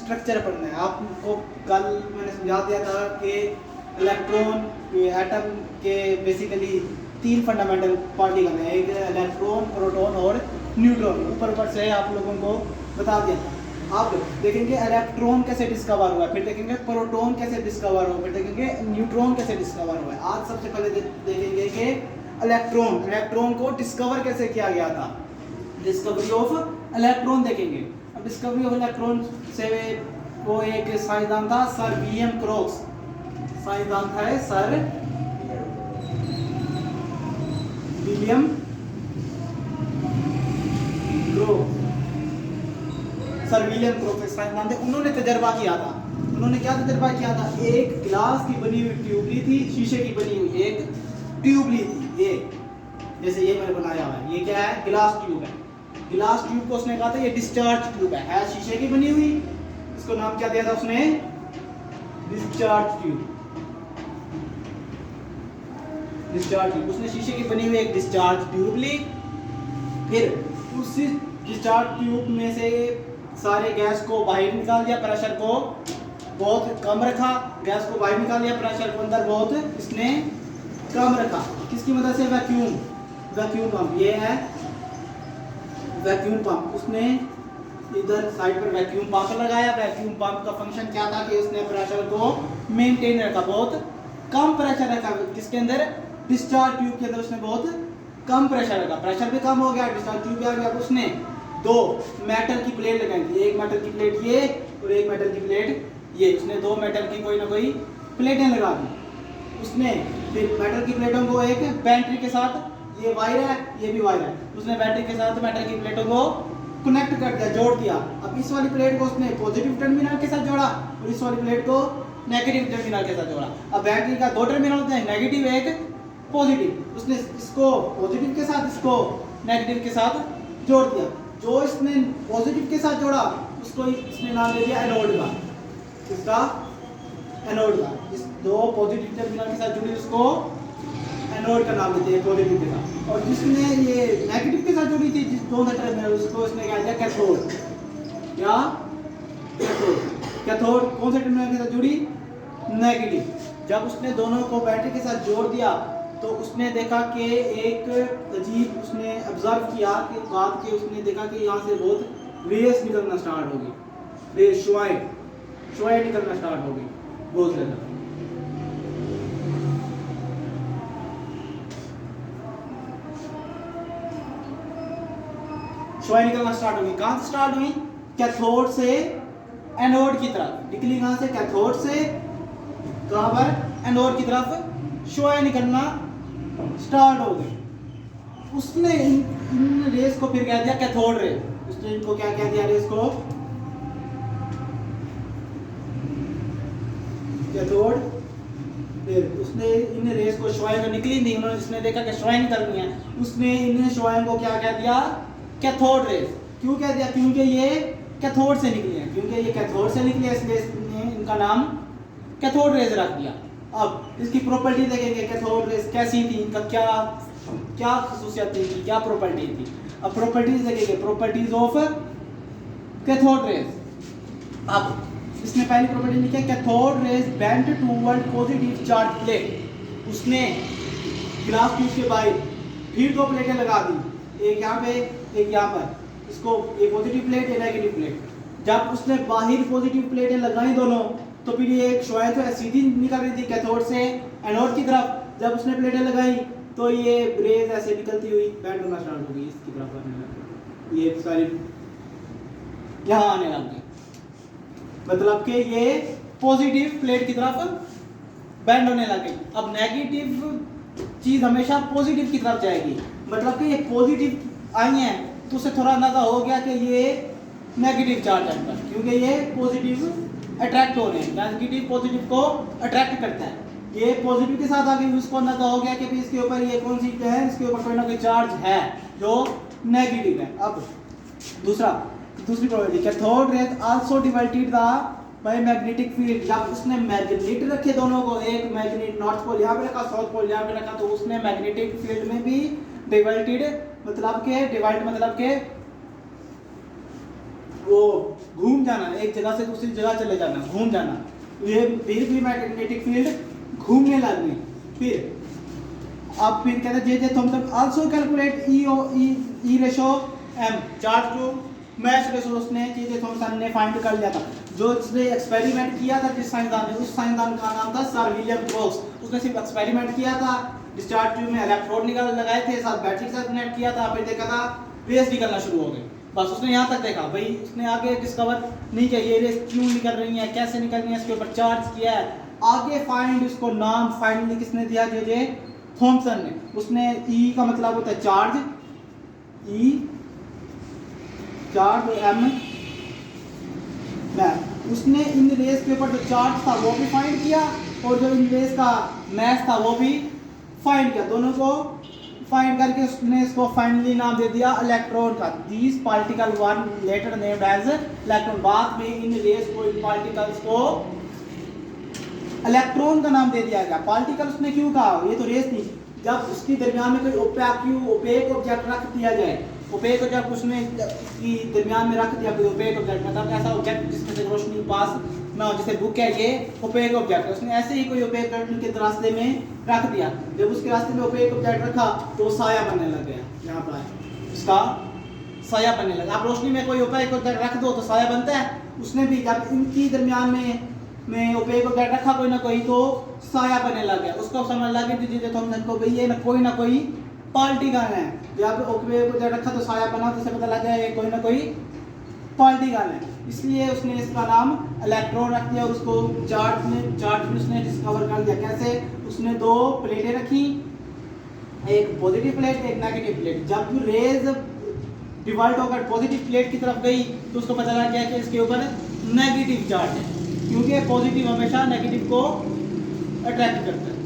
Structure पढ़ना है। आपको कल मैंने समझा दिया था कि इलेक्ट्रॉन एटम के बेसिकली 3 फंडामेंटल पार्टिकल हैं, एक इलेक्ट्रॉन, प्रोटॉन और न्यूट्रॉन। ऊपर से आप लोगों को बता दिया था। आप देखेंगे इलेक्ट्रॉन कैसे डिस्कवर हुआ, फिर देखेंगे प्रोटॉन कैसे डिस्कवर हुआ, फिर देखेंगे न्यूट्रॉन कैसे डिस्कवर हुआ है। आज सबसे पहले देखेंगे कि इलेक्ट्रॉन को डिस्कवर कैसे किया गया था। डिस्कवरी ऑफ इलेक्ट्रॉन देखेंगे। अब डिस्कवरी ऑफ इलेक्ट्रॉन से वो एक साइंसदान था सर विलियम क्रोक्स। साइंसदान था सर विलियम क्रोक्स। सर विलियम क्रोक्स साइंसदान थे। उन्होंने तजर्बा किया था। उन्होंने क्या तजर्बा किया था? एक गिलास की बनी हुई ट्यूब ली थी, शीशे की बनी हुई एक ट्यूब ली थी। ये जैसे ये मैंने बनाया हुआ है, ये क्या है? गिलास ट्यूब है। गिलास ट्यूब को उसने कहा था ये डिस्चार्ज ट्यूब है शीशे की बनी हुई। इसको नाम क्या दिया था उसने? Discharge tube. डिस्चार्ज ट्यूब, उसने शीशे की बनी हुई एक डिस्चार्ज ट्यूब ली। फिर उसी डिस्चार्ज ट्यूब में से सारे गैस को बाहर निकाल दिया, प्रेशर को बहुत कम रखा। गैस को बाहर निकाल दिया, प्रेशर को अंदर बहुत इसने कम रखा। किसकी मदद से? Vacuum pump. ये है वैक्यूम पंप। उसने इधर साइड पर वैक्यूम पंप लगाया। वैक्यूम पंप का फंक्शन क्या था कि उसने प्रेशर को मेंटेन रखा, बहुत कम प्रेशर रखा। किसके अंदर? डिस्चार्ज ट्यूब के अंदर उसने बहुत कम प्रेशर रखा। प्रेशर भी कम हो गया, डिस्चार्ज ट्यूब भी आ गया। उसने 2 मेटल की प्लेट लगाई थी, एक मेटल की प्लेट ये और एक मेटल की प्लेट ये। उसने 2 मेटल की कोई ना कोई प्लेटें लगा दी। उसने फिर मेटल की प्लेटों को एक बैटरी के साथ, ये वायर है ये भी वायर है, उसने बैटरी के साथ मेटल की प्लेटों को कनेक्ट कर दिया, जोड़ दिया। अब इस वाली प्लेट को उसने पॉजिटिव टर्मिनल के साथ जोड़ा और इस वाली प्लेट को नेगेटिव टर्मिनल के साथ जोड़ा। अब बैटरी का 2 टर्मिनल होते हैं, नेगेटिव एक पॉजिटिव। उसने इसको पॉजिटिव के साथ, इसको नेगेटिव के साथ जोड़ दिया। जो इसने पॉजिटिव के साथ जोड़ा उसको इसने नाम दे दिया एनोड का। इसका एनोड का। इस 2 पॉजिटिव टर्मिनल के साथ जुड़ी उसको एनोड का नाम देते हैं, पॉजिटिव के साथ। और जिसने ये नेगेटिव के साथ जुड़ी थी, जिस 2 टर्मिनल, उसको इसने क्या दिया? कैथोड। क्या? कैथोड। कैथोड कौन से टर्मिनल के साथ जुड़ी? नेगेटिव। जब उसने दोनों को बैटरी के साथ जोड़ दिया तो उसने देखा कि एक अजीब, उसने ऑब्जर्व किया कि बात के, उसने देखा कि यहाँ से बहुत रेस निकलना स्टार्ट होगी। रेस, शुआएं निकलना स्टार्ट हो गई बहुत ज़्यादा। शुआएं निकलना स्टार्ट हो गई। कहाँ से स्टार्ट हुई? कैथोड से एनोड की तरफ निकली। कहाँ से? कैथोड से कहाँ पर? एनोड की तरफ शुआएं निकलना स्टार्ट हो गई। उसने इन रेस को फिर कह दिया कैथोड रेस। उसने इनको क्या कह दिया? रेस को कैथोड। फिर उसने इन रेस को, शुआएं तो निकली थी, उन्होंने इसने देखा कि शुआएं निकल रही हैं, उसने इन शुआएं को क्या कह दिया? Cathode rays. क्यों कह दिया? क्योंकि ये कैथोड से निकली हैं। क्योंकि ये कैथोड से निकली है इसलिए इसने इनका नाम कैथोड रेस रख दिया। अब इसकी प्रॉपर्टी देखेंगे, कैथोड रेस कैसी थी, इनका क्या खसूसियत थी, क्या प्रॉपर्टी थी। अब प्रॉपर्टीज देखेंगे, प्रॉपर्टीज ऑफ कैथोड रेस। अब इसने पहली प्रॉपर्टी लिखी है cathode rays bent toward positive charge plate. उसने ग्लास ट्यूब के बाहर फिर 2 प्लेटें लगा दी, एक यहाँ पे एक यहाँ पर। इसको ये पॉजिटिव प्लेट, ये नेगेटिव प्लेट। जब उसने बाहर पॉजिटिव प्लेटें लगाई दोनों, तो फिर ये एक शुआएं तो सीधी निकल रही थी कैथोड से एनोड की तरफ। जब उसने प्लेटें लगाई तो ये रेज ऐसे निकलती हुई बेंड होना स्टार्ट हो गई, इसकी तरफ आने लगी, ये सारी यहाँ आने लग गई। मतलब कि ये पॉजिटिव प्लेट की तरफ बेंड होने लग गई। अब नेगेटिव चीज हमेशा पॉजिटिव की तरफ जाएगी। मतलब कि ये पॉजिटिव आई है तो उसे थोड़ा अंदाजा हो गया कि ये नेगेटिव चार्ज है पर, क्योंकि ये पॉजिटिव अट्रैक्ट हो रहे हैं। नेगेटिव पॉजिटिव को अट्रैक्ट करता है। ये पॉजिटिव के साथ आगे उसको अंदाजा हो गया कि इसके ऊपर ये कौन सी है, इसके ऊपर कोई ना कोई चार्ज है जो नेगेटिव है। अब दूसरी property, cathode rays also divided the by magnetic field. जब उसने मैग्नेट रखे दोनों को, एक मैग्नेट नॉर्थ पोल यहाँ पे रखा, साउथ पोल यहाँ पे रखा, तो उसने मैग्नेटिक फील्ड में भी डिवाइडेड मतलब के वो घूम जाना, एक जगह से दूसरी जगह चले जाना, घूम जाना, ये धीरे मैग्नेटिक फील्ड घूमने लगनी। फिर अब फिर कहते हैं J Thomson also calculate E ratio M charge to mass ratio, उसने जे थॉमसन ने फाइंड कर लिया था। जो उसने एक्सपेरिमेंट किया था जिस साइंसदान ने, उस साइंसदान का नाम था सर विलियम क्रोक्स। उसने सिर्फ एक्सपेरिमेंट किया था, डिस्चार्ज ट्यूब में इलेक्ट्रोड लगाए थे, साथ बैटरी के साथ कनेक्ट किया था, फिर देखा था रेस निकलना शुरू हो गई। बस उसने यहाँ तक देखा भाई, उसने आगे डिस्कवर नहीं किया ये रेस क्यों निकल रही है, कैसे निकल रही है, इसके ऊपर चार्ज किया है। आगे फाइंड उसको नाम फाइनली किसने दिया, जे थॉमसन ने। उसने ई का मतलब होता है चार्ज, ई चार्ज, एम मैथ। उसने इन रेस के ऊपर जो चार्ज था वो भी फाइंड किया, और जो इन रेस का मैथ था वो भी फाइंड किया। दोनों को फाइंड करके उसने इसको फाइनली नाम दे दिया इलेक्ट्रॉन का। These particle one later named as electron. बाद में इन रेस को, इन पार्टिकल्स को इलेक्ट्रॉन का नाम दे दिया गया। पार्टिकल उसने क्यों कहा, ये तो रेस थी। जब उसके दरमियान में कोई ओपेक ऑब्जेक्ट रख दिया जाए, ओपेक ऑब्जेक्ट उसने की दरमियान में रख दिया कोई ओपेक ऑब्जेक्ट, मतलब ऐसा ऑब्जेक्ट जिसमें से रोशनी पास ना हो, जैसे बुक है ये ओपेक ऑब्जेक्ट है, उसने ऐसे ही कोई ओपेक ऑब्जेक्ट के रास्ते में रख दिया। जब उसके रास्ते में ओपेक ऑब्जेक्ट रखा तो वो साया बनने लग गया, यहाँ पर उसका साया बनने लगा। आप रोशनी में कोई ओपेक ऑब्जेक्ट रख दो तो साया बनता है, उसने भी जब इनकी दरमियान में ओपेक ऑब्जेक्ट रखा कोई ना कोई तो साया बनने लग गया। उसको समझ लग गई जिसे थॉमसन को भाई ये ना कोई पार्टिकल है। जब ओपेक ऑब्जेक्ट रखा तो साया बना, तो उसे पता लग गया ये कोई ना कोई पार्टिकल है, इसलिए उसने इसका नाम इलेक्ट्रॉन रख दिया। और उसको चार्ज में उसने डिस्कवर कर दिया। कैसे, उसने दो प्लेटें रखी, एक पॉजिटिव प्लेट एक नेगेटिव प्लेट। जब रेज डिवाइड होकर पॉजिटिव प्लेट की तरफ गई तो उसको पता लग गया कि इसके ऊपर नेगेटिव चार्ज है, क्योंकि पॉजिटिव हमेशा नेगेटिव को अट्रैक्ट करता है।